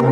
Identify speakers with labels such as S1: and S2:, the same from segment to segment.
S1: Good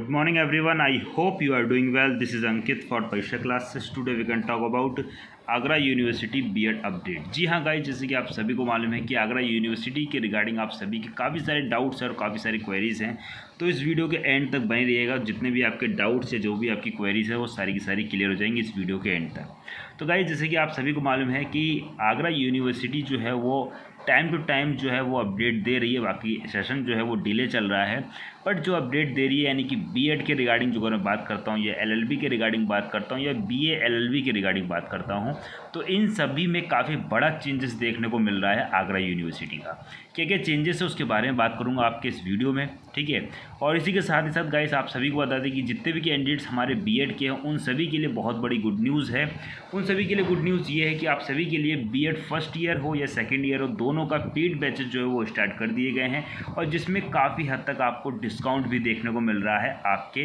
S1: morning everyone, I hope you are doing well. This is Ankit for Parisha classes. Today we can talk about Agra university BEd update. जी हाँ guys, जैसे कि आप सभी को मालूम है कि आगरा यूनिवर्सिटी के रिगार्डिंग आप सभी के काफ़ी सारे डाउट्स हैं और काफ़ी सारी क्वेरीज़ हैं, तो इस वीडियो के एंड तक बने रहिएगा। जितने भी आपके डाउट्स है, जो भी आपकी क्वेरीज़ है, वो सारी की सारी क्लियर हो जाएंगी इस वीडियो के एंड तक। तो गाइस, जैसे कि आप सभी को मालूम है कि आगरा यूनिवर्सिटी जो है वो टाइम टू टाइम जो है वो अपडेट दे रही है। बाकी सेशन जो है वो डिले चल रहा है, बट जो अपडेट दे रही है यानी कि बीएड के रिगार्डिंग जो मैं बात करता हूँ, या एलएलबी के रिगार्डिंग बात करता हूँ, या बीए एलएलबी के रिगार्डिंग बात करता हूँ, तो इन सभी में काफ़ी बड़ा चेंजेस देखने को मिल रहा है आगरा यूनिवर्सिटी का। क्या क्या चेंजेस है उसके बारे में बात करूँगा आपके इस वीडियो में, ठीक है। और इसी के साथ ही साथ गाइस, आप सभी को बता दें कि जितने भी कैंडिडेट्स हमारे बीएड के हैं, उन सभी के लिए बहुत बड़ी गुड न्यूज़ है। उन सभी के लिए गुड न्यूज़ ये है कि आप सभी के लिए बीएड फर्स्ट ईयर हो या सेकेंड ईयर हो, दोनों का पेड बैचेज जो है वो स्टार्ट कर दिए गए हैं, और जिसमें काफ़ी हद तक आपको डिस्काउंट भी देखने को मिल रहा है आपके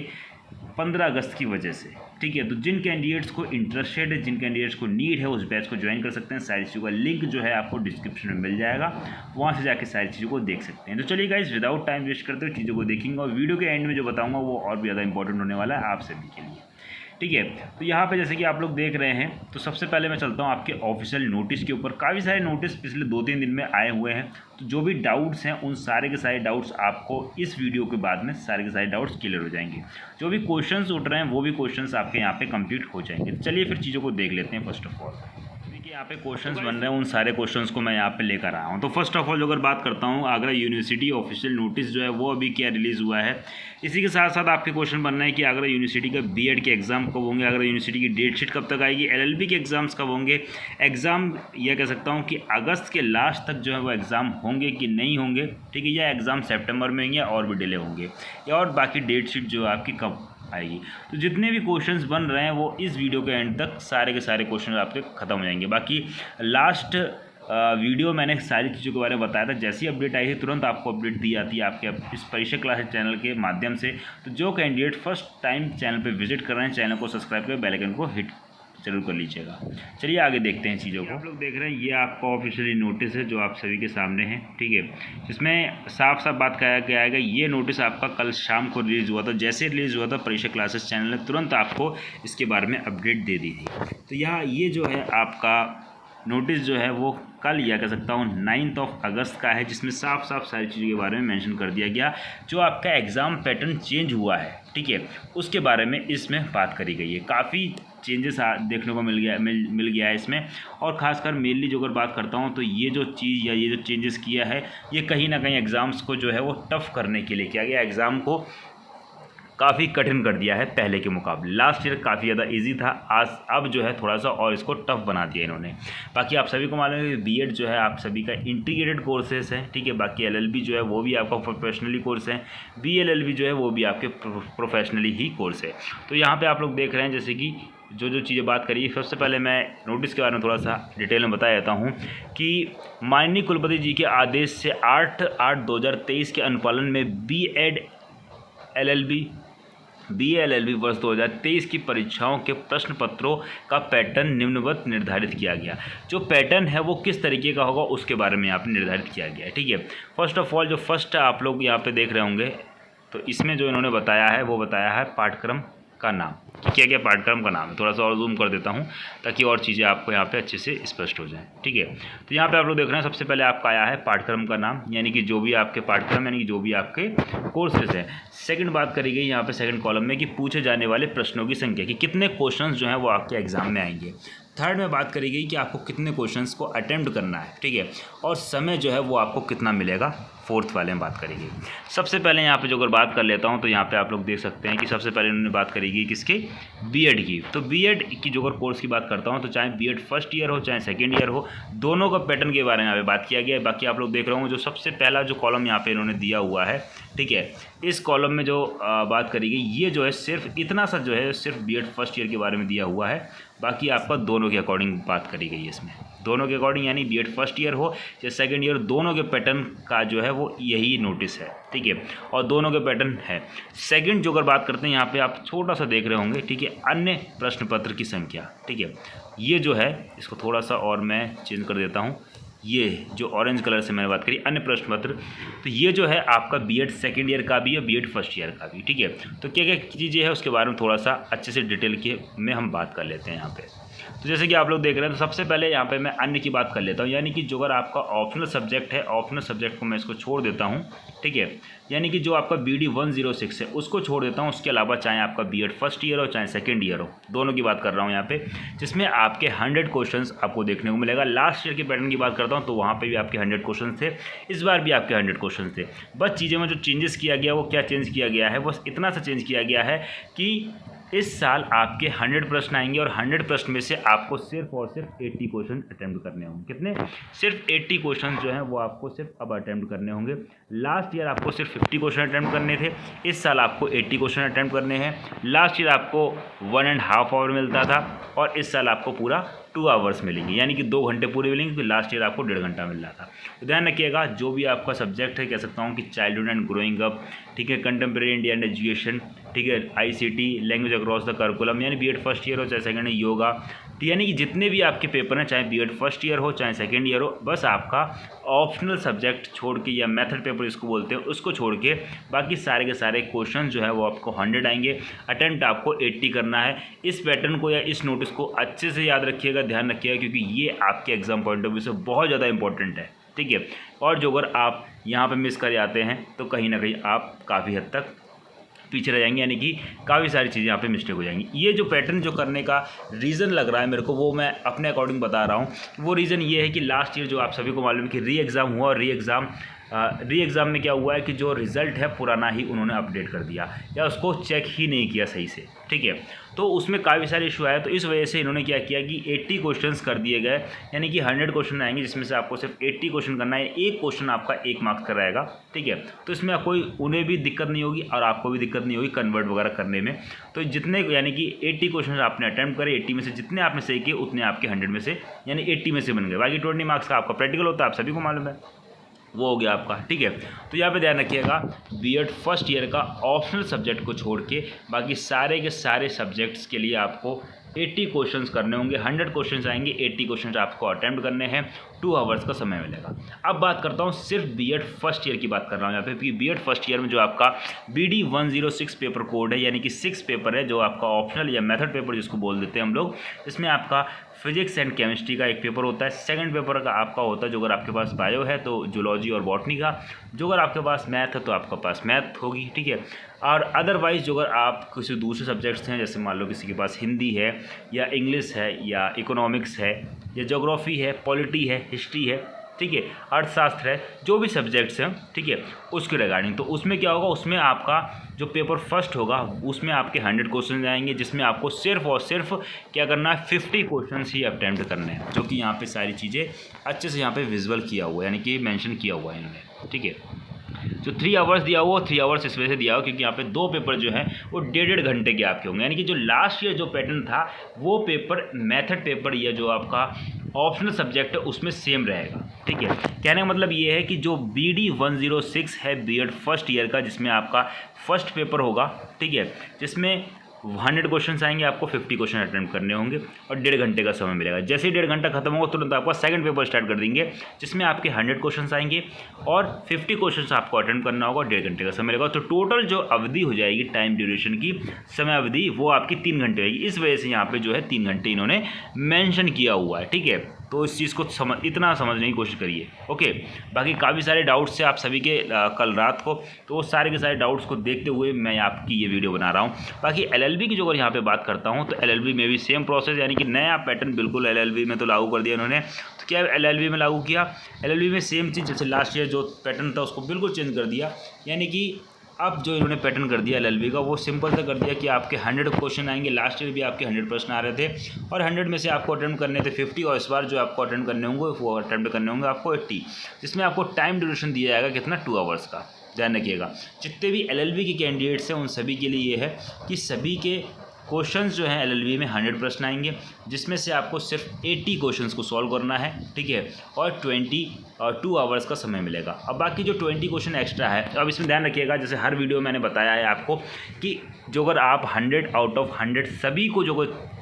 S1: 15 अगस्त की वजह से, ठीक है। तो जिन कैंडिडेट्स को इंटरेस्टेड है, जिन कैंडिडेट्स को नीड है, उस बैच को ज्वाइन कर सकते हैं। सारी चीज़ों का लिंक जो है आपको डिस्क्रिप्शन में मिल जाएगा, वहाँ से जाके सारी चीज़ों को देख सकते हैं। तो चलिए गाइस, विदाउट टाइम वेस्ट करते हुए चीज़ों को देखेंगे, और वीडियो के एंड में जो बताऊँगा वो और भी ज़्यादा इंपॉर्टेंट होने वाला है आप सभी के लिए, ठीक है। तो यहाँ पे जैसे कि आप लोग देख रहे हैं, तो सबसे पहले मैं चलता हूँ आपके ऑफिशियल नोटिस के ऊपर। काफ़ी सारे नोटिस पिछले 2-3 दिन में आए हुए हैं, तो जो भी डाउट्स हैं उन सारे के सारे डाउट्स आपको इस वीडियो के बाद में सारे के सारे डाउट्स क्लियर हो जाएंगे। जो भी क्वेश्चंस उठ रहे हैं वो भी क्वेश्चंस आपके यहाँ पे कंप्लीट हो जाएंगे। तो चलिए फिर चीज़ों को देख लेते हैं। फर्स्ट ऑफ ऑल यहाँ पे क्वेश्चंस बन रहे हैं, उन सारे क्वेश्चंस को मैं यहाँ पे लेकर आया हूँ। तो फर्स्ट ऑफ ऑल अगर बात करता हूँ, आगरा यूनिवर्सिटी ऑफिशियल नोटिस जो है वो अभी क्या रिलीज़ हुआ है। इसी के साथ साथ आपके क्वेश्चन बन रहे हैं कि आगरा यूनिवर्सिटी का बीएड के एग्ज़ाम कब होंगे, आगरा यूनिवर्सिटी की डेट शीट कब तक आएगी, एलएलबी के एग्ज़ाम्स कब होंगे। एग्ज़ाम यह कह सकता हूँ कि अगस्त के लास्ट तक जो है वो एग्ज़ाम होंगे कि नहीं होंगे, ठीक है, या एग्ज़ाम सेप्टेम्बर में होंगे और भी डिले होंगे, या और बाकी डेट शीट जो है आपकी कब आएगी। तो जितने भी क्वेश्चंस बन रहे हैं वो इस वीडियो के एंड तक सारे के सारे क्वेश्चन आपके ख़त्म हो जाएंगे। बाकी लास्ट वीडियो मैंने सारी चीज़ों के बारे में बताया था, जैसी अपडेट आई थी तुरंत आपको अपडेट दी जाती है आपके इस परीक्षा क्लासेस चैनल के माध्यम से। तो जो कैंडिडेट फर्स्ट टाइम चैनल पे विजिट कर रहे हैं, चैनल को सब्सक्राइब कर बेल आइकन को हिट जरूर कर लीजिएगा। चलिए आगे देखते हैं चीज़ों को। आप लोग देख रहे हैं, ये आपका ऑफिशियली नोटिस है जो आप सभी के सामने है, ठीक है, जिसमें साफ साफ बात कहा गया है। ये नोटिस आपका कल शाम को रिलीज़ हुआ था। जैसे रिलीज़ हुआ था, परीक्षा क्लासेस चैनल ने तुरंत आपको इसके बारे में अपडेट दे दी थी। तो यहाँ ये जो है आपका नोटिस जो है वो कल, या कह सकता हूँ 9 अगस्त का है, जिसमें साफ साफ सारी चीज़ों के बारे में मेंशन कर दिया गया। जो आपका एग्ज़ाम पैटर्न चेंज हुआ है, ठीक है, उसके बारे में इसमें बात करी गई है। काफ़ी चेंजेस देखने को मिल गया है इसमें। और ख़ासकर मेनली जो अगर बात करता हूँ, तो ये जो चीज़ या ये जो चेंजेस किया है, ये कहीं ना कहीं एग्ज़ाम्स को जो है वो टफ़ करने के लिए किया गया। एग्ज़ाम को काफ़ी कठिन कर दिया है पहले के मुकाबले। लास्ट ईयर काफ़ी ज़्यादा इजी था, आज अब जो है थोड़ा सा और इसको टफ बना दिया इन्होंने। बाकी आप सभी को मालूम है कि बीएड जो है आप सभी का इंटीग्रेटेड कोर्सेस है, ठीक है। बाकी एलएलबी जो है वो भी आपका प्रोफेशनली कोर्स है, बीएलएलबी जो है वो भी आपके प्रोफेशनली ही कोर्स है। तो यहाँ पर आप लोग देख रहे हैं जैसे कि जो चीज़ें बात करी। सबसे पहले मैं नोटिस के बारे में थोड़ा सा डिटेल में बता देता हूँ कि माननीय कुलपति जी के आदेश से 8/8/2023 के अनुपालन में BA-LLB वर्ष 2023 की परीक्षाओं के प्रश्न पत्रों का पैटर्न निम्नवत निर्धारित किया गया। जो पैटर्न है वो किस तरीके का होगा उसके बारे में यहाँ पे निर्धारित किया गया है, ठीक है। फर्स्ट ऑफ ऑल जो फर्स्ट आप लोग यहाँ पे देख रहे होंगे, तो इसमें जो इन्होंने बताया है वो बताया है पाठ्यक्रम का नाम। क्या क्या पाठ्यक्रम का नाम है, थोड़ा सा और जूम कर देता हूँ ताकि और चीज़ें आपको यहाँ पे अच्छे से स्पष्ट हो जाएं, ठीक है। तो यहाँ पे आप लोग देख रहे हैं, सबसे पहले आपका आया है पाठ्यक्रम का नाम, यानी कि जो भी आपके पाठ्यक्रम यानी कि जो भी आपके कोर्सेज हैं। सेकंड बात करी गई यहाँ पे सेकंड कॉलम में कि पूछे जाने वाले प्रश्नों की संख्या, कि कितने क्वेश्चंस जो हैं वो आपके एग्जाम में आएंगे। थर्ड में बात करी गई कि आपको कितने क्वेश्चंस को अटेम्प्ट करना है, ठीक है, और समय जो है वो आपको कितना मिलेगा। फोर्थ वाले में बात करेगी। सबसे पहले यहाँ पे जो अगर बात कर लेता हूँ, तो यहाँ पे आप लोग देख सकते हैं कि सबसे पहले उन्होंने बात करेगी किसके, बीएड की। तो बीएड की जो अगर कोर्स की बात करता हूँ, तो चाहे बीएड फर्स्ट ईयर हो चाहे सेकेंड ईयर हो, दोनों का पैटर्न के बारे में यहाँ पे बात किया गया है। बाकी आप लोग देख रहे होंगे जो सबसे पहला जो कॉलम यहाँ पे इन्होंने दिया हुआ है, ठीक है, इस कॉलम में जो बात करी गई ये जो है सिर्फ इतना सा जो है सिर्फ बीएड फर्स्ट ईयर के बारे में दिया हुआ है। बाकी आपका दोनों के अकॉर्डिंग बात करी गई है इसमें, दोनों के अकॉर्डिंग, यानी बीएड फर्स्ट ईयर हो या सेकंड ईयर, दोनों के पैटर्न का जो है वो यही नोटिस है, ठीक है, और दोनों के पैटर्न है। सेकंड जो अगर बात करते हैं यहाँ पे आप छोटा सा देख रहे होंगे, ठीक है, अन्य प्रश्न पत्र की संख्या, ठीक है, ये जो है इसको थोड़ा सा और मैं चेंज कर देता हूँ ये जो ऑरेंज कलर से मैंने बात करी अन्य प्रश्न पत्र, तो ये जो है आपका बीएड सेकेंड ईयर का भी है, बीएड फर्स्ट ईयर का भी, ठीक है। तो क्या क्या चीज़ें हैं उसके बारे में थोड़ा सा अच्छे से डिटेल के में हम बात कर लेते हैं यहाँ पे। तो जैसे कि आप लोग देख रहे हैं, तो सबसे पहले यहाँ पे मैं अन्य की बात कर लेता हूँ, यानी कि जो अगर आपका ऑप्शनल सब्जेक्ट है, ऑप्शनल सब्जेक्ट को मैं इसको छोड़ देता हूँ, ठीक है। यानी कि जो आपका BD 106 है उसको छोड़ देता हूँ। उसके अलावा चाहे आपका बीएड फर्स्ट ईयर हो चाहे सेकेंड ईयर हो, दोनों की बात कर रहा हूँ यहाँ पे, जिसमें आपके 100 क्वेश्चंस आपको देखने को मिलेगा। लास्ट ईयर के पैटर्न की बात करता हूँ तो वहाँ पे भी आपके 100 क्वेश्चन थे, इस बार भी आपके 100 क्वेश्चन थे। बस चीज़ें में जो चेंजेस किया गया वो क्या चेंज किया गया है, बस इतना सा चेंज किया गया है कि इस साल आपके 100 प्रश्न आएंगे और 100 प्रश्न में से आपको सिर्फ और सिर्फ 80 क्वेश्चन अटैम्प्ट करने होंगे। कितने? सिर्फ 80 क्वेश्चन जो हैं वो आपको सिर्फ अब अटैम्प्ट करने होंगे। लास्ट ईयर आपको सिर्फ 50 क्वेश्चन अटैम्प्ट करने थे, इस साल आपको 80 क्वेश्चन अटैम्प्ट करने हैं। लास्ट ईयर आपको 1.5 आवर मिलता था और इस साल आपको पूरा 2 आवर्स मिलेंगे, यानी कि 2 घंटे पूरे मिलेंगे, क्योंकि लास्ट ईयर आपको 1.5 घंटा मिल रहा था। तो ध्यान रखिएगा, जो भी आपका सब्जेक्ट है, कह सकता हूँ कि चाइल्डहुड एंड ग्रोइंग अप, ठीक है, कंटेम्प्रेरी इंडियन एजुकेशन, ठीक है, ICT, language across the curriculum, यानी बीएड फर्स्ट ईयर हो चाहे सेकेंड ईयर, योगा, तो यानी कि जितने भी आपके पेपर हैं, चाहे बीएड फर्स्ट ईयर हो चाहे सेकेंड ईयर हो, बस आपका ऑप्शनल सब्जेक्ट छोड़ के या मेथड पेपर जिसको बोलते हैं उसको छोड़ के बाकी सारे के सारे क्वेश्चन जो है वो आपको 100 आएंगे। अटेम्प्ट आपको 80 करना है। इस पैटर्न को या इस नोटिस को अच्छे से याद रखिएगा, ध्यान रखिएगा, क्योंकि ये आपके एग्जाम पॉइंट ऑफ व्यू से बहुत ज़्यादा इंपॉर्टेंट है, ठीक है। और जो अगर आप यहाँ पर मिस कर जाते हैं तो कहीं ना कहीं आप काफ़ी हद तक पीछे रह जाएंगे, यानी कि काफ़ी सारी चीज़ें यहाँ पे मिस्टेक हो जाएंगी। ये जो पैटर्न जो करने का रीज़न लग रहा है मेरे को, वो मैं अपने अकॉर्डिंग बता रहा हूँ। वो रीज़न ये है कि लास्ट ईयर जो आप सभी को मालूम है कि री एग्ज़ाम हुआ, और री एग्ज़ाम में क्या हुआ है कि जो रिज़ल्ट है पुराना ही उन्होंने अपडेट कर दिया या उसको चेक ही नहीं किया सही से, ठीक है। तो उसमें काफ़ी सारे इशू आए, तो इस वजह से इन्होंने क्या किया कि 80 क्वेश्चंस कर दिए गए, यानी कि 100 क्वेश्चन आएंगे जिसमें से आपको सिर्फ 80 क्वेश्चन करना है। एक क्वेश्चन आपका 1 मार्क्स का रहेगा, ठीक है। तो इसमें कोई उन्हें भी दिक्कत नहीं होगी और आपको भी दिक्कत नहीं होगी कन्वर्ट वगैरह करने में। तो जितने यानी कि 80 क्वेश्चन आपने अटैम्प्ट करे, 80 में से जितने आपने सही किए उतने आपके 100 में से यानी 80 में से बन गए। बाकी 20 मार्क्स का आपका प्रैक्टिकल होता है, आप सभी को मालूम है, वो हो गया आपका, ठीक है। तो यहाँ पे ध्यान रखिएगा, बीएड फर्स्ट ईयर का ऑप्शनल सब्जेक्ट को छोड़ के बाकी सारे के सारे सब्जेक्ट्स के लिए आपको 80 क्वेश्चंस करने होंगे। 100 क्वेश्चंस आएंगे, 80 क्वेश्चंस आपको अटेम्प्ट करने हैं, 2 आवर्स का समय मिलेगा। अब बात करता हूँ सिर्फ बीएड फर्स्ट ईयर की बात कर रहा हूँ यहाँ पे, क्योंकि बीएड फर्स्ट ईयर में जो आपका BD 106 पेपर कोड है, यानी कि 6 पेपर है, जो आपका ऑप्शनल या मेथड पेपर जिसको बोल देते हैं हम लोग, इसमें आपका फिजिक्स एंड केमिस्ट्री का एक पेपर होता है। सेकंड पेपर का आपका होता है, जो अगर आपके पास बायो है तो जूलॉजी और बॉटनी का, जो अगर आपके पास मैथ है तो आपके पास मैथ होगी, ठीक है। और अदरवाइज जो अगर आप किसी दूसरे सब्जेक्ट्स हैं, जैसे मान लो किसी के पास हिंदी है या इंग्लिश है या इकोनॉमिक्स है या ज्योग्राफी है, पॉलिटी है, हिस्ट्री है, ठीक है, अर्थशास्त्र है, जो भी सब्जेक्ट्स हैं, ठीक है, उसके रिगार्डिंग, तो उसमें क्या होगा, उसमें आपका जो पेपर फर्स्ट होगा उसमें आपके 100 क्वेश्चन आएंगे, जिसमें आपको सिर्फ और सिर्फ क्या करना है, 50 क्वेश्चन ही अटेम्प्ट करने हैं, जो कि यहाँ पे सारी चीज़ें अच्छे से यहाँ पे विजुअल किया हुआ है, यानी कि मेंशन किया हुआ है इन्होंने, ठीक है। जो 3 आवर्स दिया हुआ, 3 आवर्स इस वजह से दिया हुआ क्योंकि यहाँ पे 2 पेपर जो हैं वो 1.5 घंटे के आपके होंगे, यानी कि जो लास्ट ईयर जो पैटर्न था वो पेपर मेथड पेपर या जो आपका ऑप्शनल सब्जेक्ट है उसमें सेम रहेगा, ठीक है। कहने का मतलब ये है कि जो BD 106 है बीएड फर्स्ट ईयर का, जिसमें आपका फर्स्ट पेपर होगा, ठीक है, जिसमें 100 क्वेश्चन आएंगे, आपको 50 क्वेश्चन अटेम्प्ट करने होंगे और 1.5 घंटे का समय मिलेगा। जैसे ही 1.5 घंटा खत्म होगा तुरंत आपका सेकंड पेपर स्टार्ट कर देंगे, जिसमें आपके 100 क्वेश्चन आएंगे और 50 क्वेश्चन आपको अटेम्प्ट करना होगा, 1.5 घंटे का समय मिलेगा। तो टोटल जो अवधि हो जाएगी, टाइम ड्यूरेशन की समय अवधि, वो आपकी 3 घंटे होगी। इस वजह से यहाँ पे जो है 3 घंटे इन्होंने मैंशन किया हुआ है, ठीक है। तो इस चीज़ को इतना समझने की कोशिश करिए, ओके। बाकी काफ़ी सारे डाउट्स थे आप सभी के कल रात को, तो वो सारे के सारे डाउट्स को देखते हुए मैं आपकी ये वीडियो बना रहा हूँ। बाकी LLB की जो अगर यहाँ पे बात करता हूँ तो LLB में भी सेम प्रोसेस, यानी कि नया पैटर्न बिल्कुल LLB में तो लागू कर दिया इन्होंने। तो क्या LLB में लागू किया, LLB में सेम चीज़, जैसे लास्ट ईयर जो पैटर्न था उसको बिल्कुल चेंज कर दिया, यानी कि अब जो इन्होंने पैटर्न कर दिया LLB का, वो सिंपल सा कर दिया कि आपके 100 क्वेश्चन आएंगे। लास्ट ईयर भी आपके 100 प्रश्न आ रहे थे और 100 में से आपको अटेम्प्ट करने थे 50, और इस बार जो आपको अटेम्प्ट करने होंगे वो अटेम्प्ट करने होंगे आपको 80, जिसमें आपको टाइम ड्यूरेशन दिया जाएगा कितना, 2 आवर्स का। ध्यान रखिएगा, जितने भी LLB के कैंडिडेट्स हैं उन सभी के लिए ये है कि सभी के क्वेश्चंस जो हैं LLB में 100 प्रश्न आएंगे, जिसमें से आपको सिर्फ 80 क्वेश्चंस को सॉल्व करना है, ठीक है, और 2 आवर्स का समय मिलेगा। अब बाकी जो 20 क्वेश्चन एक्स्ट्रा है, अब इसमें ध्यान रखिएगा, जैसे हर वीडियो में मैंने बताया है आपको कि जो अगर आप 100 आउट ऑफ 100 सभी को जो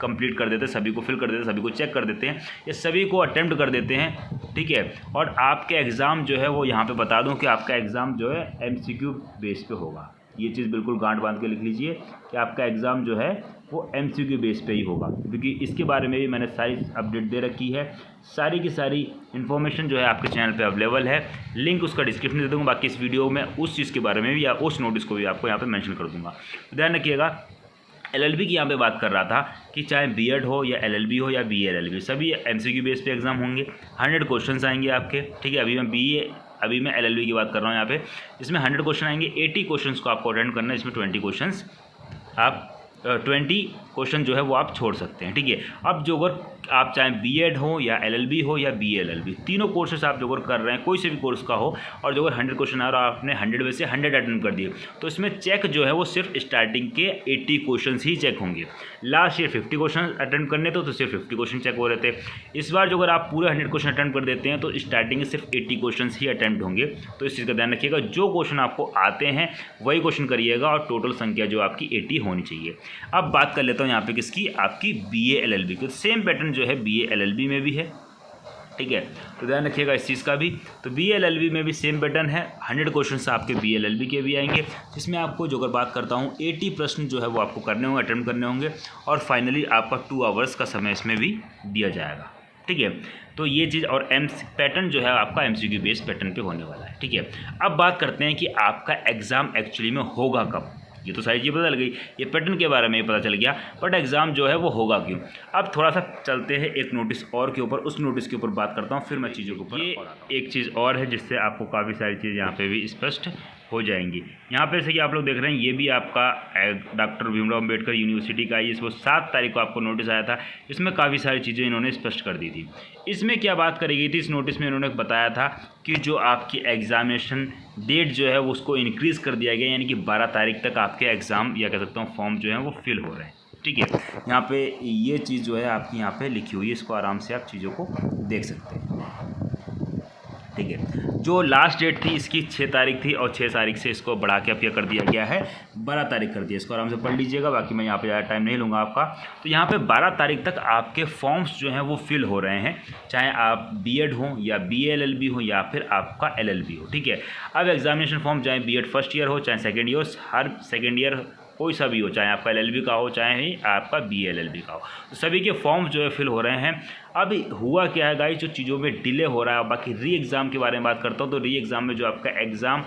S1: कंप्लीट कर देते हैं, सभी को फिल कर देते हैं, सभी को चेक कर देते हैं, या सभी को अटेम्प्ट कर देते हैं, ठीक है, और आपके एग्ज़ाम जो है वो यहाँ पे बता दूँ कि आपका एग्ज़ाम जो है MCQ बेस पे होगा। ये चीज़ बिल्कुल गांठ बांध के लिख लीजिए कि आपका एग्ज़ाम जो है वो MCQ बेस पे ही होगा, क्योंकि इसके बारे में भी मैंने सारी अपडेट दे रखी है। सारी की सारी इन्फॉर्मेशन जो है आपके चैनल पे अवेलेबल है, लिंक उसका डिस्क्रिप्शन दे दूँगा। बाकी इस वीडियो में उस चीज़ के बारे में भी या उस नोटिस को भी आपको यहाँ पे मेंशन कर दूँगा। ध्यान रखिएगा, LLB की यहाँ पे बात कर रहा था कि चाहे B.Ed हो या LLB हो या BA LLB, सभी MCQ बेस पे एग्ज़ाम होंगे। 100 क्वेश्चन आएंगे आपके, ठीक है। अभी मैं LLB की बात कर रहा हूँ यहाँ पे, इसमें 100 क्वेश्चन आएंगे। 80 क्वेश्चंस को आपको अटेंड करना है, इसमें 20 क्वेश्चन जो है वो आप छोड़ सकते हैं, ठीक है। अब जो अगर आप चाहे B.Ed हो या LLB हो या BA LLB, तीनों कोर्सेस आप जो अगर कर रहे हैं, कोई से भी कोर्स का हो, और जो अगर 100 क्वेश्चन आ रहा है, आपने 100 में से 100 अटेंड कर दिए, तो इसमें चेक जो है वो सिर्फ स्टार्टिंग के 80 क्वेश्चन ही चेक होंगे। लास्ट ईयर 50 क्वेश्चन अटेंड करने तो सिर्फ 50 क्वेश्चन चेक हो रहे थे। इस बार जो अगर आप पूरे 100 क्वेश्चन अटेंड कर देते हैं तो स्टार्टिंग में सिर्फ 80 क्वेश्चन ही अटेम्प्ट होंगे। तो इस चीज़ का ध्यान रखिएगा, जो क्वेश्चन आपको आते हैं वही क्वेश्चन करिएगा, और टोटल संख्या जो आपकी 80 होनी चाहिए। अब बात कर लेता हूँ यहाँ पे किसकी, आपकी BA LLB की। सेम पैटर्न जो है BA LLB में भी है, ठीक है, तो ध्यान रखिएगा इस चीज़ का भी। तो BA LLB में भी सेम पैटर्न है, 100 क्वेश्चन आपके BA LLB के भी आएंगे, जिसमें आपको जो अगर बात करता हूँ 80 प्रश्न जो है वो आपको करने होंगे, अटेम्प्ट करने होंगे, और फाइनली आपका 2 आवर्स का समय इसमें भी दिया जाएगा, ठीक है। तो ये चीज़ और पैटर्न जो है आपका MCQ बेस्ड पैटर्न पे होने वाला है, ठीक है। अब बात करते हैं कि आपका एग्ज़ाम एक्चुअली में होगा कब। ये तो सारी चीज़ पता लग गई, ये पैटर्न के बारे में पता चल गया, बट एग्ज़ाम जो है वो होगा क्यों। अब थोड़ा सा चलते हैं एक नोटिस और के ऊपर, उस नोटिस के ऊपर बात करता हूँ, फिर मैं चीज़ों के ऊपर। ये एक चीज़ और है जिससे आपको काफ़ी सारी चीज़ यहाँ पे भी स्पष्ट हो जाएंगी। यहाँ पे जैसे कि आप लोग देख रहे हैं, ये भी आपका डॉक्टर भीमराव अम्बेडकर यूनिवर्सिटी का ये वो 7 तारीख को आपको नोटिस आया था। इसमें काफ़ी सारी चीज़ें इन्होंने स्पष्ट कर दी थी। इसमें क्या बात करी गई थी, इस नोटिस में इन्होंने बताया था कि जो आपकी एग्ज़ामिनेशन डेट जो है वो उसको इंक्रीज़ कर दिया गया, यानी कि 12 तारीख तक आपके एग्ज़ाम या कह सकता हूँ फॉर्म जो है वो फिल हो रहे हैं, ठीक है। यहाँ पे ये चीज़ जो है आपकी यहाँ पे लिखी हुई है, इसको आराम से आप चीज़ों को देख सकते हैं, ठीक है। जो लास्ट डेट थी इसकी 6 तारीख थी, और 6 तारीख से इसको बढ़ा के अब क्या कर दिया गया है, 12 तारीख कर दिया। इसको आराम से पढ़ लीजिएगा, बाकी मैं यहाँ पे ज़्यादा टाइम नहीं लूँगा आपका। तो यहाँ पे 12 तारीख तक आपके फॉर्म्स जो हैं वो फिल हो रहे हैं, चाहे आप B.Ed हो या BA LLB हो या फिर आपका LLB हो, ठीक है। अब एग्जामिनेशन फॉर्म चाहे B.Ed फर्स्ट ईयर हो, चाहे सेकेंड ईयर, हर सेकेंड ईयर कोई सा भी हो, चाहे आपका LLB का हो चाहे ही आपका BA LLB का हो, तो सभी के फॉर्म्स जो है फिल हो रहे हैं। अब हुआ क्या है गाइस, जो चीज़ों में डिले हो रहा है। बाकी री एग्ज़ाम के बारे में बात करता हूँ, तो री एग्ज़ाम में जो आपका एग्ज़ाम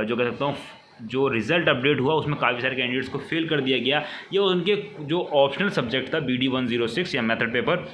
S1: जो कह सकता हूँ जो रिज़ल्ट अपडेट हुआ उसमें काफ़ी सारे कैंडिडेट्स को फेल कर दिया गया। ये उनके जो ऑप्शनल सब्जेक्ट था BD 106 या मेथड पेपर,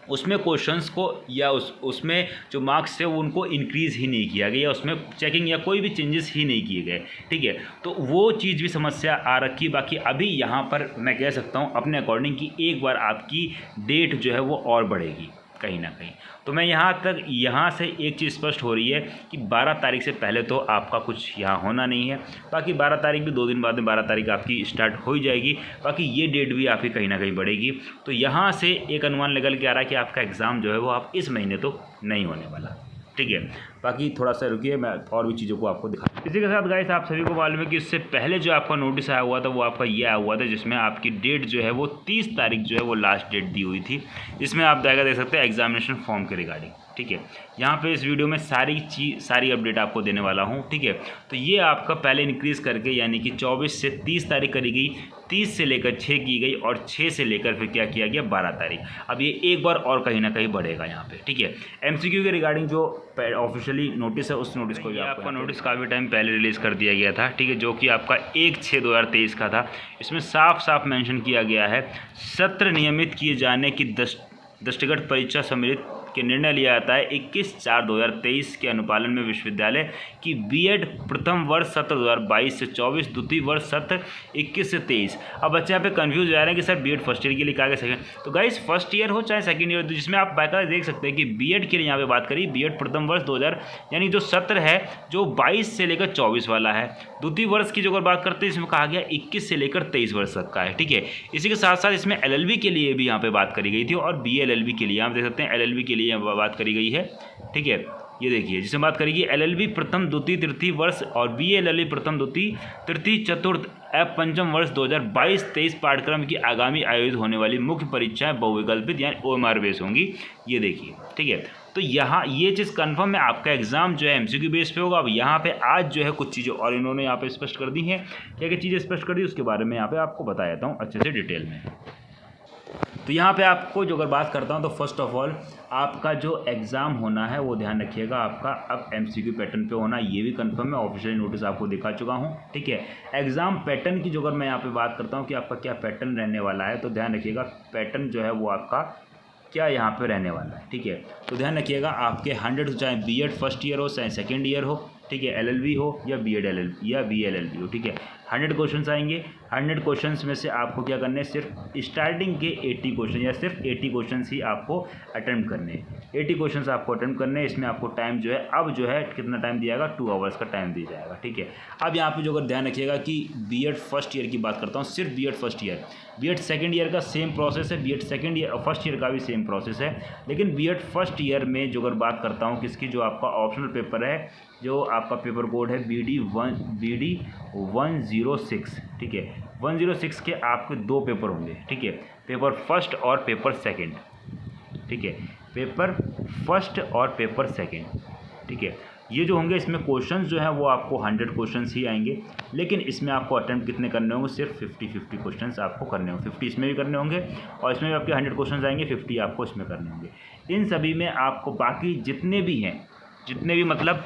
S1: उसमें क्वेश्चंस को या उसमें जो मार्क्स थे वो उनको इंक्रीज़ ही नहीं किया गया, उसमें चेकिंग या कोई भी चेंजेस ही नहीं किए गए, ठीक है। तो वो चीज़ भी समस्या आ रखी। बाकी अभी यहाँ पर मैं कह सकता हूँ अपने अकॉर्डिंग कि एक बार आपकी डेट जो है वो और बढ़ेगी कहीं ना कहीं। तो मैं यहाँ से एक चीज़ स्पष्ट हो रही है कि 12 तारीख से पहले तो आपका कुछ यहाँ होना नहीं है। बाकी 12 तारीख भी 2 दिन बाद में 12 तारीख आपकी स्टार्ट हो ही जाएगी। बाकी ये डेट भी आपकी कहीं ना कहीं बढ़ेगी। तो यहाँ से एक अनुमान निकल के आ रहा है कि आपका एग्ज़ाम जो है वो आप इस महीने तो नहीं होने वाला, ठीक है। बाकी थोड़ा सा रुकिए, मैं और भी चीज़ों को आपको दिखा। इसी के साथ गाइस आप सभी को मालूम है कि इससे पहले जो आपका नोटिस आया हुआ था वो आपका ये आया हुआ था, जिसमें आपकी डेट जो है वो 30 तारीख जो है वो लास्ट डेट दी हुई थी। इसमें आप जाएगा देख सकते हैं एग्जामिनेशन फॉर्म के रिगार्डिंग, ठीक है। यहाँ पे इस वीडियो में सारी अपडेट आपको देने वाला हूँ, ठीक है। तो ये आपका पहले इंक्रीज़ करके यानी कि 24 से 30 तारीख करी गई, 30 से लेकर 6 की गई, और 6 से लेकर फिर क्या किया गया 12 तारीख। अब ये एक बार और कहीं ना कहीं बढ़ेगा यहाँ पे, ठीक है। MCQ के रिगार्डिंग जो ऑफिशियली नोटिस है उस नोटिस को भी आपका नोटिस काफ़ी टाइम पहले रिलीज़ कर दिया गया था, ठीक है, जो कि आपका 1/6/2023 का था। इसमें साफ साफ मेंशन किया गया है सत्र नियमित किए जाने की दृष्टिगत परीक्षा सम्मिलित के निर्णय लिया जाता है 21/4/2023 के अनुपालन में विश्वविद्यालय की बीएड प्रथम वर्ष सत्र 2022 से 24, द्वितीय वर्ष सत्र 21 से 23। अब बच्चे यहाँ पे कंफ्यूज हो जा रहे हैं कि सर बीएड फर्स्ट ईयर के लिए क्या क्या सेकंड, तो गाइस फर्स्ट ईयर हो चाहे सेकंड ईयर, जिसमें आप बाकायदा देख सकते हैं कि बीएड के लिए यहाँ पे बात करी बीएड प्रथम वर्ष 2000 यानी जो सत्र है जो 22 से लेकर 24 वाला है। द्वितीय वर्ष की जो अगर बात करते हैं इसमें कहा गया 21 से लेकर 23 वर्ष तक का है, ठीक है। इसी के साथ साथ इसमें एलएलबी के लिए भी यहाँ पे बात करी गई थी और बीएलएलबी के लिए आप देख सकते हैं एलएलबी के लिए बात करी गई है, ठीक है। ये देखिए जिसमें बात करेगी एलएलबी प्रथम द्वितीय तृतीय वर्ष और बीएलएलबी प्रथम द्वितीय तृतीय चतुर्थ एवं पंचम वर्ष 2022-23 पाठ्यक्रम की आगामी आयोजित होने वाली मुख्य परीक्षाएं बहुविकल्पित यानी ओएमआर बेस होंगी। ये देखिए, ठीक है। तो यहाँ ये चीज़ कंफर्म है, आपका एग्जाम जो है एमसीक्यू बेस पे होगा। अब यहाँ पे आज जो है कुछ चीज़ें और इन्होंने यहाँ पे स्पष्ट कर दी हैं, क्या क्या चीज़ें स्पष्ट कर दी उसके बारे में यहाँ पे आपको बता देता हूँ अच्छे से डिटेल में। तो यहाँ पे आपको जो अगर बात करता हूँ तो फर्स्ट ऑफ ऑल आपका जो एग्ज़ाम होना है वो ध्यान रखिएगा आपका अब एमसीक्यू पैटर्न पे होना, ये भी कंफर्म है, ऑफिशियल नोटिस आपको दिखा चुका हूँ, ठीक है। एग्ज़ाम पैटर्न की जो अगर मैं यहाँ पे बात करता हूँ कि आपका क्या पैटर्न रहने वाला है, तो ध्यान रखिएगा पैटर्न जो है वो आपका क्या यहाँ पे रहने वाला है, ठीक है। तो ध्यान रखिएगा आपके 100 चाहे बीएड फर्स्ट ईयर हो चाहे सेकेंड ईयर हो, ठीक है, एलएलबी हो या बीएड एलएलबी या बीएलएलबी हो, ठीक है, 100 क्वेश्चंस आएंगे। 100 क्वेश्चंस में से आपको क्या करने हैं, सिर्फ स्टार्टिंग के 80 क्वेश्चन या सिर्फ 80 क्वेश्चंस ही आपको अटेम्प्ट करने हैं। 80 क्वेश्चंस आपको अटेम्प्ट करने हैं। इसमें आपको टाइम जो है अब जो है कितना टाइम दिया जाएगा, 2 आवर्स का टाइम दिया जाएगा, ठीक है। अब यहाँ पे जो अगर ध्यान रखिएगा कि बीएड फर्स्ट ईयर की बात करता हूँ, सिर्फ B Ed first year, B Ed second year का सेम प्रोसेस है, बीएड सेकेंड ईयर और फर्स्ट ईयर का भी सेम प्रोसेस है, लेकिन बीएड फर्स्ट ईयर में जो अगर बात करता हूँ किसकी, जो आपका ऑप्शनल पेपर है, जो आपका पेपर कोड है BD 106, ठीक है, 106 के आपके 2 पेपर होंगे, ठीक है, पेपर फर्स्ट और पेपर सेकंड, ठीक है, पेपर फर्स्ट और पेपर सेकंड, ठीक है। ये जो होंगे इसमें क्वेश्चंस जो हैं वो आपको 100 क्वेश्चंस ही आएंगे, लेकिन इसमें आपको अटेम्प्ट कितने करने होंगे, सिर्फ 50 क्वेश्चंस आपको करने होंगे। 50 इसमें भी करने होंगे और इसमें भी आपके 100 क्वेश्चंस आएंगे, 50 आपको इसमें करने होंगे। इन सभी में आपको बाकी जितने भी हैं, जितने भी मतलब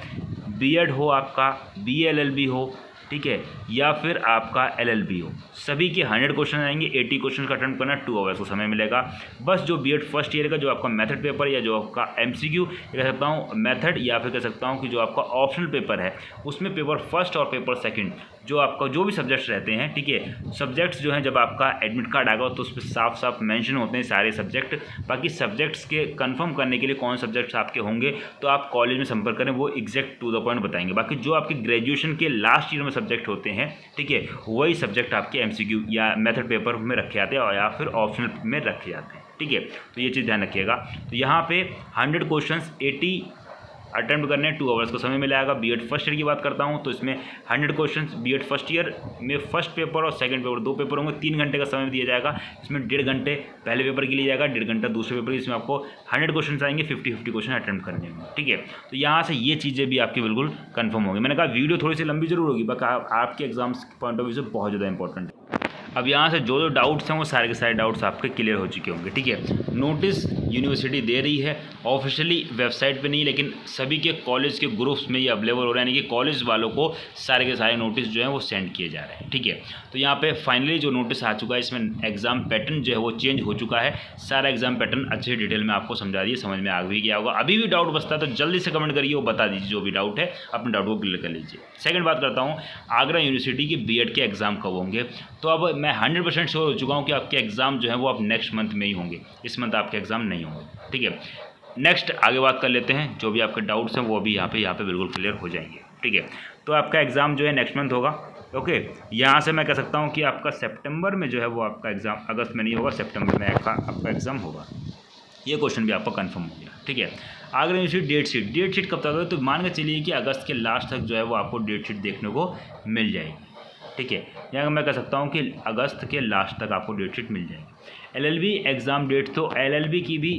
S1: बीएड हो आपका, बीएलएलबी हो, ठीक है, या फिर आपका एलएलबी हो, सभी के 100 क्वेश्चन आएंगे। 80 क्वेश्चन का अटेम्प्ट करना 2 आवर्स को समय मिलेगा। बस जो बीएड फर्स्ट ईयर का जो आपका मेथड पेपर या जो आपका एमसीक्यू कह सकता हूँ मेथड, या फिर कह सकता हूँ कि जो आपका ऑप्शनल पेपर है उसमें पेपर फर्स्ट और पेपर सेकंड जो आपका जो भी सब्जेक्ट्स रहते हैं, ठीक है, सब्जेक्ट्स जो हैं जब आपका एडमिट कार्ड आएगा तो उस पर साफ साफ मेंशन होते हैं सारे सब्जेक्ट। बाकी सब्जेक्ट्स के कंफर्म करने के लिए कौन सब्जेक्ट्स आपके होंगे तो आप कॉलेज में संपर्क करें, वो एग्जैक्ट टू द पॉइंट बताएंगे। बाकी जो आपके ग्रेजुएशन के लास्ट ईयर में सब्जेक्ट होते हैं, ठीक है, वही सब्जेक्ट आपके एमसीक्यू या मेथड पेपर में रखे जाते हैं और या फिर ऑप्शनल में रखे जाते हैं, ठीक है। तो ये चीज़ ध्यान रखिएगा। तो यहाँ पे 100 क्वेश्चंस 80 अटेम्प्ट करने 2 आवर्स का समय मिलेगा। बीएड फर्स्ट ईयर की बात करता हूँ तो इसमें 100 क्वेश्चंस बीएड फर्स्ट ईयर में फर्स्ट पेपर और सेकंड पेपर 2 पेपर होंगे, 3 घंटे का समय दिया जाएगा। इसमें 1.5 घंटे पहले पेपर के लिए जाएगा, 1.5 घंटा दूसरे पेपर, इसमें आपको 100 क्वेश्चन आएंगे, 50 क्वेश्चन अटेम्प्ट करने होंगे, ठीक है। तो यहाँ से ये चीज़ें भी आपकी बिल्कुल कन्फर्म होगी। मैंने कहा वीडियो थोड़ी सी लंबी जरूर होगी, बट आपके एग्जाम्स के पॉइंट ऑफ व्यू से बहुत ज़्यादा इंपॉर्टेंट है। अब यहाँ से जो डाउट्स हैं वो सारे के सारे डाउट्स आपके क्लियर हो चुके होंगे, ठीक है। नोटिस यूनिवर्सिटी दे रही है, ऑफिशियली वेबसाइट पे नहीं, लेकिन सभी के कॉलेज के ग्रुप्स में ये अवेलेबल हो रहा है, यानी कि कॉलेज वालों को सारे के सारे नोटिस जो है वो सेंड किए जा रहे हैं, ठीक है। तो यहाँ पे फाइनली जो नोटिस आ चुका है, इसमें एग्जाम पैटर्न जो है वो चेंज हो चुका है। सारा एग्जाम पैटर्न अच्छे डिटेल में आपको समझा दिए, समझ में आ भी गया होगा। अभी भी डाउट बचता है तो जल्दी से कमेंट करिए, वो बता दीजिए जो भी डाउट है, अपने डाउट को क्लियर कर लीजिए। सेकंड बात करता हूँ आगरा यूनिवर्सिटी की बीएड के एग्जाम कब होंगे। तो अब मैं 100% श्योर हो चुका हूँ कि आपके एग्जाम जो है वो आप नेक्स्ट मंथ में ही होंगे, इस मंथ आपके एग्जाम नहीं होंगे, ठीक है। नेक्स्ट आगे बात कर लेते हैं, जो भी आपके डाउट्स हैं वो भी यहाँ पे बिल्कुल क्लियर हो जाएंगे, ठीक है। तो आपका एग्ज़ाम जो है नेक्स्ट मंथ होगा, ओके। यहाँ से मैं कह सकता हूँ कि आपका सितंबर में जो है वो आपका एग्ज़ाम, अगस्त में नहीं होगा, सितंबर में आपका एग्ज़ाम होगा। ये क्वेश्चन भी आपका कंफर्म हो गया, ठीक है। आगरा यूनिवर्सिटी डेट शीट कब तक होगा, तो मान के चलिए कि अगस्त के लास्ट तक जो है वो आपको डेट शीट देखने को मिल जाएगी, ठीक है। यहाँ मैं कह सकता हूँ कि अगस्त के लास्ट तक आपको डेट शीट मिल जाएगी। एलएलबी एग्ज़ाम डेट, तो एलएलबी की भी,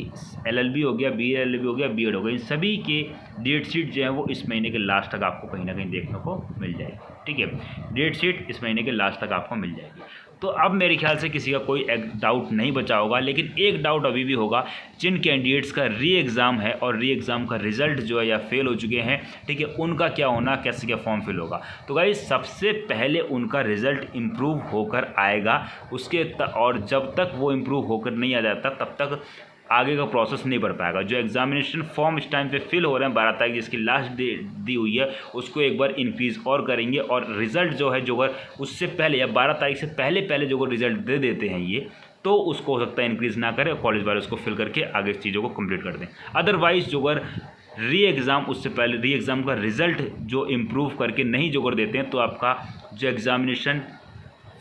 S1: एलएलबी हो गया, बीएलएलबी हो गया, बीएड हो गया, इन सभी के डेट शीट जो है वो इस महीने के लास्ट तक आपको कहीं ना कहीं देखने को मिल जाएगी, ठीक है। डेट शीट इस महीने के लास्ट तक आपको मिल जाएगी। तो अब मेरे ख्याल से किसी का कोई डाउट नहीं बचा होगा, लेकिन एक डाउट अभी भी होगा, जिन कैंडिडेट्स का री एग्ज़ाम है और री एग्ज़ाम का रिजल्ट जो है या फेल हो चुके हैं, ठीक है, उनका क्या होना, कैसे क्या फॉर्म फिल होगा। तो गाइस सबसे पहले उनका रिज़ल्ट इम्प्रूव होकर आएगा, उसके और जब तक वो इम्प्रूव होकर नहीं आ जाता तब तक आगे का प्रोसेस नहीं बढ़ पाएगा। जो एग्जामिनेशन फॉर्म इस टाइम पे फिल हो रहे हैं 12 तारीख जिसकी लास्ट डेट दी हुई है, उसको एक बार इंक्रीज़ और करेंगे, और रिज़ल्ट जो है जो अगर उससे पहले या 12 तारीख से पहले जो रिज़ल्ट दे देते हैं ये, तो उसको हो सकता है इंक्रीज़ ना करें, कॉलेज वाले उसको फिल करके आगे इस चीज़ों को कंप्लीट कर दें। अदरवाइज़ जो अगर री एग्ज़ाम उससे पहले री एग्ज़ाम का रिज़ल्ट जो इम्प्रूव करके नहीं जो कर देते हैं, तो आपका जो एग्ज़ामिनेशन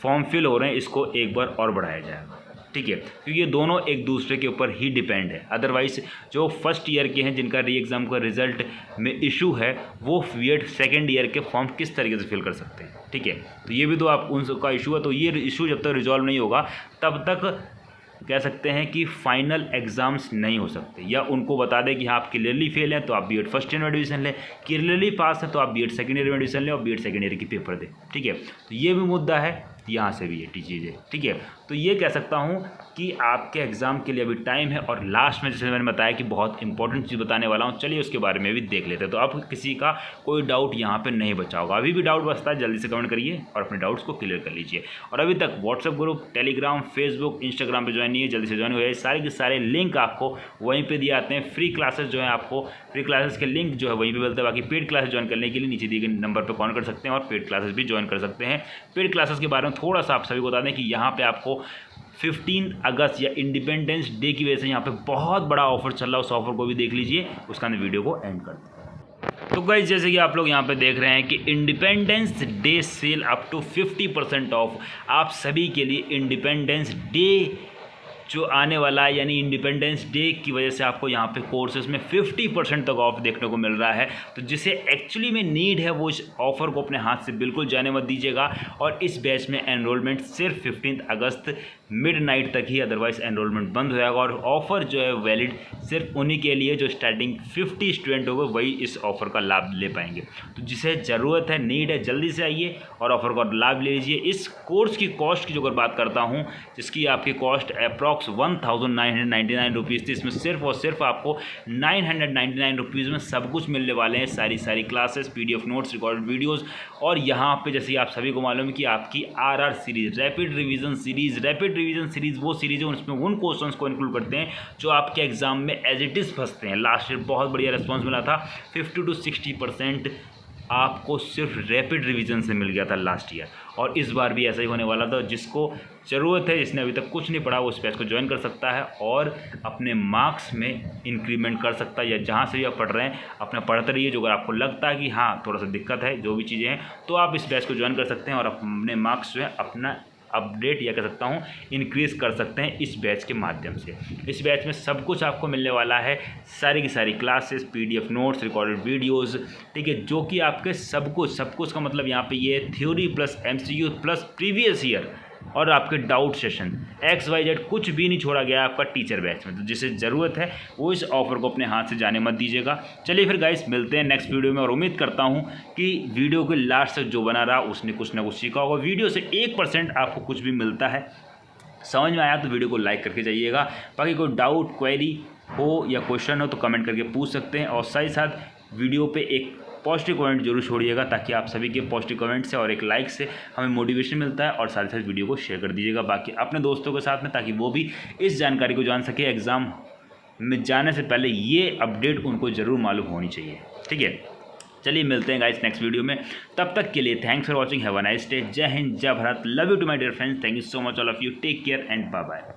S1: फॉर्म फिल हो रहे हैं इसको एक बार और बढ़ाया जाएगा, ठीक है, क्योंकि ये दोनों एक दूसरे के ऊपर ही डिपेंड है। अदरवाइज़ जो फर्स्ट ईयर के हैं जिनका री एग्ज़ाम का रिज़ल्ट में इशू है, वो बीएड सेकेंड ईयर के फॉर्म किस तरीके से फिल कर सकते हैं, ठीक है। तो ये भी तो आप उनका इशू है, तो ये इशू जब तक रिजॉल्व नहीं होगा तब तक कह सकते हैं कि फाइनल एग्ज़ाम्स नहीं हो सकते, या उनको बता दें कि हाँ आप क्लियरली फेल हैं तो आप बीएड फर्स्ट ईयर में एडमिशन लें, क्लियरली पास है तो आप बीएड सेकेंड ईयर में एडमिशन लें और बीएड सेकेंड ईयर की पेपर दें, ठीक है। तो ये भी मुद्दा है, यहाँ से भी ये चीज़ें, ठीक है। तो ये कह सकता हूँ कि आपके एग्ज़ाम के लिए अभी टाइम है, और लास्ट में जैसे मैंने बताया कि बहुत इंपॉर्टेंट चीज़ बताने वाला हूँ, चलिए उसके बारे में भी देख लेते हैं। तो अब किसी का कोई डाउट यहाँ पे नहीं बचा होगा। अभी भी डाउट बचता है, जल्दी से कमेंट करिए और अपने डाउट्स को क्लियर कर लीजिए। और अभी तक WhatsApp group, Telegram, Facebook, Instagram पर ज्वाइन नहीं है, जल्दी से ज्वाइन हो जाए। सारे के सारे लिंक आपको वहीं पर दिए आते हैं। फ्री क्लासेस जो है आपको फ्री क्लासेस के लिंक जो है वहीं पर मिलते हैं। बाकी पेड क्लासेस ज्वाइन करने के लिए नीचे दिए गए नंबर पर कॉल कर सकते हैं और पेड क्लासेस भी ज्वाइन कर सकते हैं। पेड क्लासेस के बारे में थोड़ा सा आप सभी को बता दें कि यहाँ पे आपको 15 अगस्त या इंडिपेंडेंस डे की वजह से यहाँ पे बहुत बड़ा ऑफर चल रहा है, उस ऑफर को भी देख लीजिए। उसका मैं वीडियो को एंड करते हैं। तो गाइस जैसे कि आप लोग यहाँ पे देख रहे हैं कि independence day sale up to 50% off आप सभी के लिए इंडिपेंडेंस डे जो आने वाला है, यानी इंडिपेंडेंस डे की वजह से आपको यहाँ पे कोर्सेज में 50% तक ऑफ देखने को मिल रहा है। तो जिसे एक्चुअली में नीड है वो इस ऑफ़र को अपने हाथ से बिल्कुल जाने मत दीजिएगा। और इस बैच में एनरोलमेंट सिर्फ 15 अगस्त मिडनाइट तक ही, अदरवाइज एनरोलमेंट बंद हो जाएगा। और ऑफ़र जो है वैलिड सिर्फ उन्हीं के लिए जो स्टार्टिंग 50 स्टूडेंट होंगे, वही इस ऑफ़र का लाभ ले पाएंगे। तो जिसे ज़रूरत है, नीड है, जल्दी से आइए और ऑफ़र का लाभ ले लीजिए। इस कोर्स की कॉस्ट की जो अगर बात करता हूँ, जिसकी आपकी कॉस्ट अप्रॉक्स 1999 रुपीज़ थी, इसमें सिर्फ और सिर्फ आपको 999 रुपीज़ में सब कुछ मिलने वाले हैं। सारी classes, PDF notes, recorded videos. और यहाँ पे जैसे आप सभी को मालूम है कि आपकी RR series, rapid revision series वो सीरीज़ है, उसमें उन क्वेश्चंस को इंक्लूड करते हैं जो आपके एग्जाम में एज इट इज़ फंसते हैं। लास्ट ईयर बहुत बढ़िया रिस्पॉन्स मिला था, 50 to 60% आपको सिर्फ रैपिड रिवीजन से मिल गया था लास्ट ईयर, और इस बार भी ऐसा ही होने वाला था। जिसको ज़रूरत है, जिसने अभी तक कुछ नहीं पढ़ा, वो इस बैच को ज्वाइन कर सकता है और अपने मार्क्स में इंक्रीमेंट कर सकता है। या जहाँ से भी आप पढ़ रहे हैं अपना पढ़ते रहिए। जो अगर आपको लगता है कि हाँ थोड़ा सा दिक्कत है, जो भी चीज़ें हैं, तो आप इस बैच को ज्वाइन कर सकते हैं और अपने मार्क्स जो है अपना अपडेट या कह सकता हूँ इंक्रीज़ कर सकते हैं इस बैच के माध्यम से। इस बैच में सब कुछ आपको मिलने वाला है, सारी की सारी classes, PDF notes, recorded videos, ठीक है, जो कि आपके सब कुछ का मतलब यहाँ पे ये theory plus MCQ plus previous year और आपके डाउट सेशन XYZ कुछ भी नहीं छोड़ा गया आपका टीचर बैच में। तो जिसे ज़रूरत है वो इस ऑफ़र को अपने हाथ से जाने मत दीजिएगा। चलिए फिर गाइस मिलते हैं नेक्स्ट वीडियो में, और उम्मीद करता हूँ कि वीडियो के लास्ट तक जो बना रहा उसने कुछ ना कुछ सीखा होगा। वीडियो से 1% आपको कुछ भी मिलता है, समझ में आया तो वीडियो को लाइक करके जाइएगा। बाकी कोई डाउट, क्वेरी हो या क्वेश्चन हो तो कमेंट करके पूछ सकते हैं, और साथ ही साथ वीडियो पे एक पॉजिटिव कमेंट जरूर छोड़िएगा, ताकि आप सभी के पॉजिटिव कमेंट से और एक लाइक से हमें मोटिवेशन मिलता है। और साथ ही साथ वीडियो को शेयर कर दीजिएगा बाकी अपने दोस्तों के साथ में, ताकि वो भी इस जानकारी को जान सके। एग्ज़ाम में जाने से पहले ये अपडेट उनको ज़रूर मालूम होनी चाहिए, ठीक है। चलिए मिलते हैं गाइस नेक्स्ट वीडियो में, तब तक के लिए thanks for watching, have a nice day. जय हिंद, जय Bharat, love you to my dear friends, thank you so much all of you, take care and bye bye.